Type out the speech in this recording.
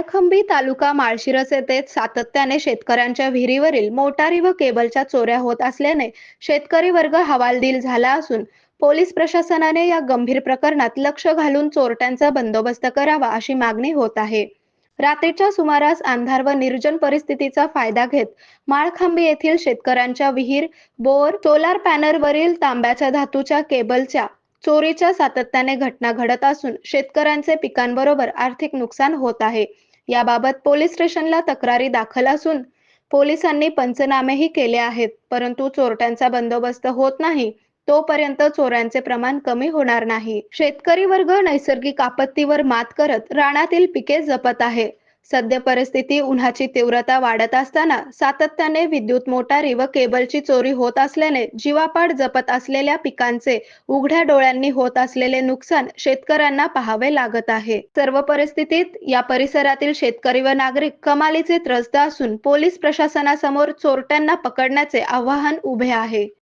माळखंबी तालुका माळशिरस येथे सातत्याने शेतकऱ्यांच्या विहिरीवरील मोटारी व केबलच्या चोऱ्या होत असल्याने शेतकरी वर्ग हवालदिल झाला असून पोलीस प्रशासनाने या गंभीर प्रकरणात लक्ष घालून चोरट्यांचा बंदोबस्त करावा अशी मागणी होत आहे. रात्रीच्या सुमारास अंधार व निर्जन परिस्थितीचा फायदा घेत माळखांबी येथील शेतकऱ्यांच्या विहीर, बोर, सोलार पॅनलवरील तांब्याच्या धातूच्या केबलच्या चोरीच्या सातत्याने घटना घडत असून शेतकऱ्यांचे पिकांबरोबर आर्थिक नुकसान होत आहे. याबाबत पोलीस स्टेशनला तक्रारी दाखल असून पोलिसांनी पंचनामेही केले आहेत, परंतु चोरट्यांचा बंदोबस्त होत नाही तोपर्यंत चोऱ्यांचे प्रमाण कमी होणार नाही. शेतकरी वर्ग नैसर्गिक आपत्तीवर मात करत रानातील पिके जपत आहे. सद्य परिस्थिती उन्हाची तीव्रता वाढत असताना सातत्याने विद्युत मोटारी व केबलची चोरी होत असल्याने जीवापाड जपत असलेल्या पिकांचे उघड्या डोळ्यांनी होत असलेले नुकसान शेतकऱ्यांना पाहावे लागत आहे. सर्व परिस्थितीत या परिसरातील शेतकरी व नागरिक कमालीचे त्रस्त असून पोलीस प्रशासनासमोर चोरट्यांना पकडण्याचे आव्हान उभे आहे.